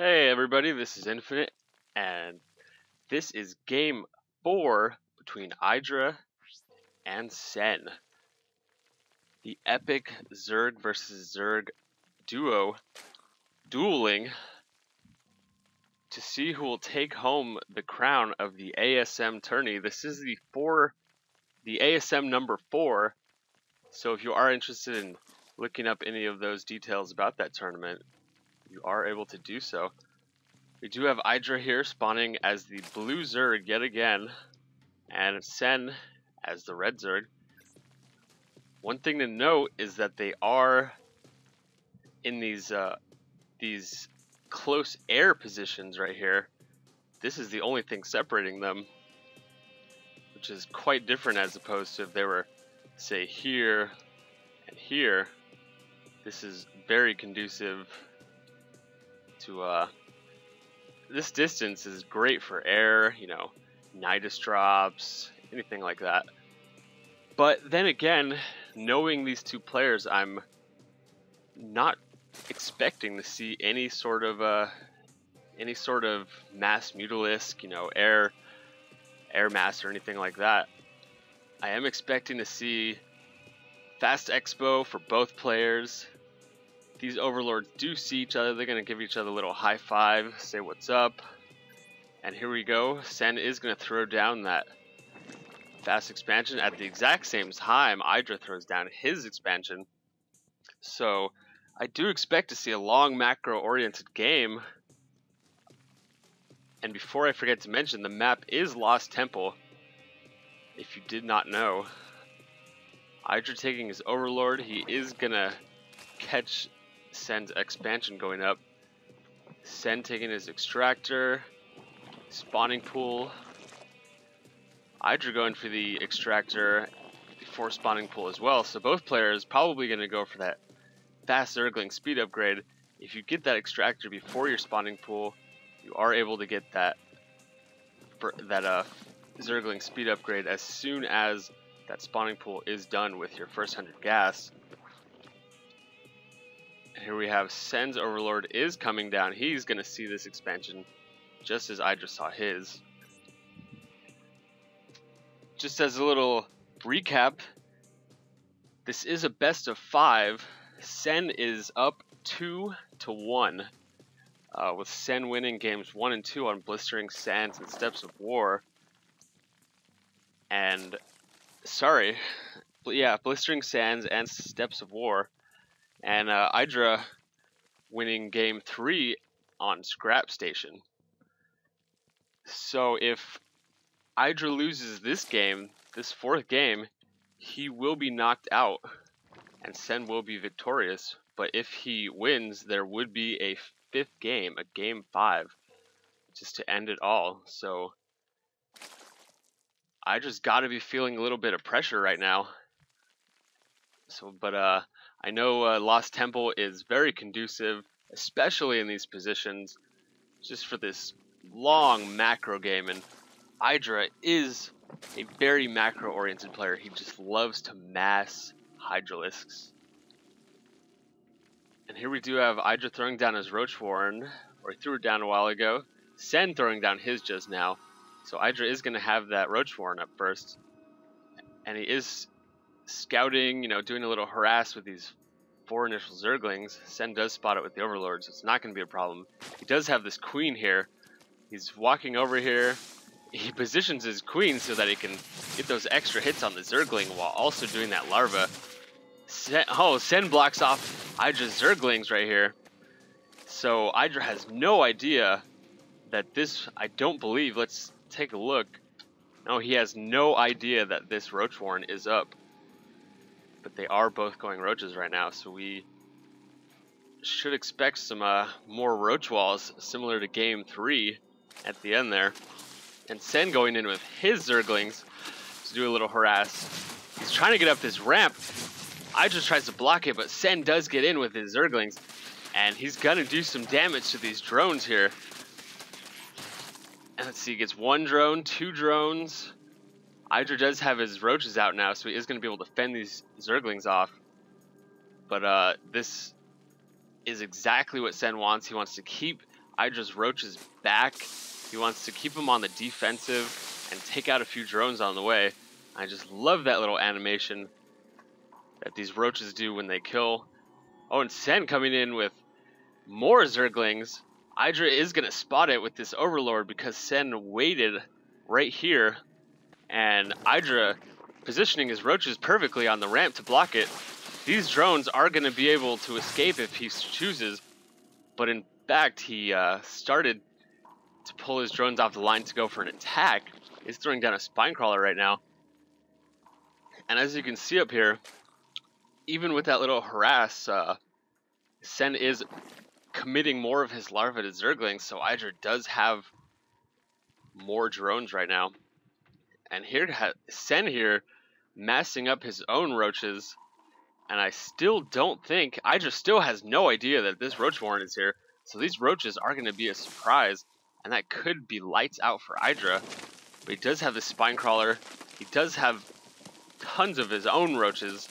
Hey everybody, this is Infinite, and this is game 4 between IdrA and Sen. The epic Zerg versus Zerg duo dueling to see who will take home the crown of the ASM tourney. This is the ASM number 4, so if you are interested in looking up any of those details about that tournament, you are able to do so. We do have IdrA here spawning as the blue Zerg yet again, and Sen as the red Zerg. One thing to note is that they are in these close air positions right here. This is the only thing separating them, which is quite different as opposed to if they were, say, here and here. This is very conducive to this distance is great for air, you know, Nidus drops, anything like that. But then again, knowing these two players, I'm not expecting to see any sort of mass mutalisk, you know, air mass or anything like that. I am expecting to see fast expo for both players. These overlords do see each other. They're going to give each other a little high five, say what's up. And here we go. Sen is going to throw down that fast expansion at the exact same time IdrA throws down his expansion. So I do expect to see a long macro-oriented game. And before I forget to mention, the map is Lost Temple, if you did not know. IdrA taking his overlord. He is going to catch Sen's expansion going up. Sen taking his extractor, spawning pool. IdrA going for the extractor before spawning pool as well. So both players probably going to go for that fast Zergling speed upgrade. If you get that extractor before your spawning pool, you are able to get that Zergling speed upgrade as soon as that spawning pool is done with your first 100 gas. Here we have Sen's overlord is coming down. He's going to see this expansion just as IdrA saw his. Just as a little recap, this is a best of 5. Sen is up 2-1, with Sen winning games 1 and 2 on Blistering Sands and Steps of War. And, Blistering Sands and Steps of War. And IdrA winning game 3 on Scrap Station. So if IdrA loses this game, this 4th game, he will be knocked out and Sen will be victorious. But if he wins, there would be a 5th game, a game 5, just to end it all. So IdRA's got to be feeling a little bit of pressure right now. So, but I know Lost Temple is very conducive, especially in these positions, just for this long macro game. And IdrA is a very macro-oriented player. He just loves to mass Hydralisks. And here we do have IdrA throwing down his Roach Warren, or he threw it down a while ago. Sen throwing down his just now. So IdrA is going to have that Roach Warren up first. And he is scouting, you know, doing a little harass with these 4 initial Zerglings. Sen does spot it with the Overlord, so it's not going to be a problem. He does have this Queen here. He's walking over here. He positions his Queen so that he can get those extra hits on the Zergling while also doing that Larva. Sen blocks off IdrA's Zerglings right here. So IdrA has no idea that this, I don't believe, let's take a look. No, he has no idea that this Roach Warren is up. But they are both going Roaches right now, so we should expect some more Roach walls similar to game 3 at the end there. And Sen going in with his Zerglings to do a little harass. He's trying to get up this ramp. IdrA tries to block it, but Sen does get in with his Zerglings. And he's going to do some damage to these drones here. And let's see, he gets 1 drone, 2 drones. IdrA does have his Roaches out now, so he is going to be able to fend these Zerglings off. But this is exactly what Sen wants. He wants to keep IdrA's Roaches back. He wants to keep them on the defensive and take out a few drones on the way. I just love that little animation that these Roaches do when they kill. Oh, and Sen coming in with more Zerglings. IdrA is going to spot it with this Overlord because Sen waited right here. And IdrA positioning his Roaches perfectly on the ramp to block it. These drones are going to be able to escape if he chooses. But in fact, he started to pull his drones off the line to go for an attack. He's throwing down a Spinecrawler right now. And as you can see up here, even with that little harass, Sen is committing more of his larvae to Zerglings, so IdrA does have more drones right now. And here, Sen here, massing up his own Roaches, and I still don't think, IdrA still has no idea that this Roach Warren is here, so these Roaches are going to be a surprise, and that could be lights out for IdrA. But he does have the Spinecrawler, he does have tons of his own Roaches.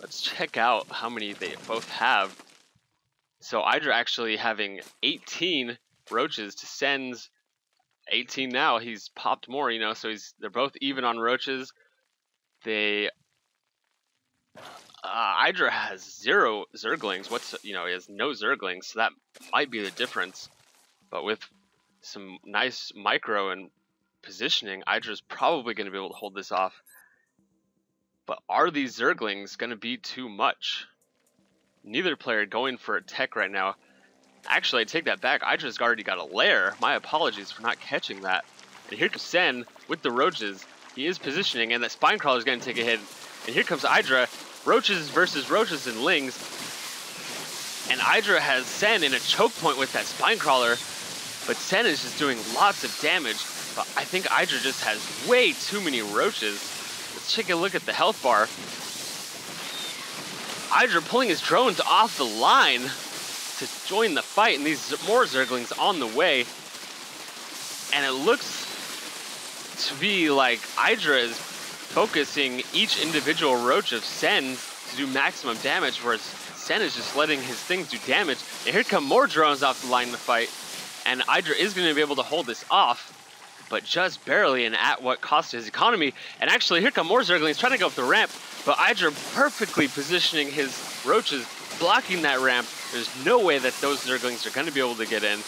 Let's check out how many they both have. So IdrA actually having 18 Roaches to Sen's 18 now. He's popped more, you know, so they're both even on Roaches. IdrA has 0 Zerglings. He has no Zerglings, so that might be the difference. But with some nice micro and positioning, IdrA's probably going to be able to hold this off. But are these Zerglings going to be too much? Neither player going for a tech right now. Actually, I take that back. IdrA's already got a lair. My apologies for not catching that. And here comes Sen with the Roaches. He is positioning, and that Spinecrawler is going to take a hit. And here comes IdrA. Roaches versus Roaches and Lings. And IdrA has Sen in a choke point with that Spinecrawler. But Sen is just doing lots of damage. But I think IdrA just has way too many Roaches. Let's take a look at the health bar. IdrA pulling his drones off the line to join the fight, and these more Zerglings on the way. And it looks to be like IdrA is focusing each individual Roach of Sen to do maximum damage, whereas Sen is just letting his things do damage. And here come more drones off the line in the fight, and IdrA is going to be able to hold this off, but just barely, and at what cost to his economy. And actually, here come more Zerglings trying to go up the ramp, but IdrA perfectly positioning his Roaches, blocking that ramp. There's no way that those Zerglings are going to be able to get in,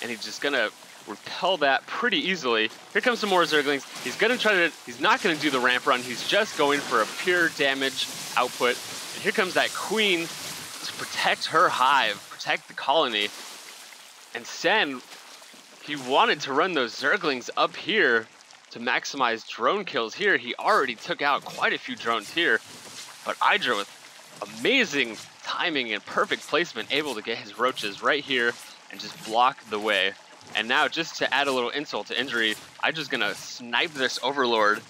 and he's just going to repel that pretty easily. Here comes some more Zerglings. He's not going to do the ramp run. He's just going for a pure damage output. And here comes that Queen to protect her hive, protect the colony. And Sen, he wanted to run those Zerglings up here to maximize drone kills here. He already took out quite a few drones here, but IdrA with amazing timing and perfect placement able to get his Roaches right here and just block the way. And now, just to add a little insult to injury, IdRA's gonna snipe this Overlord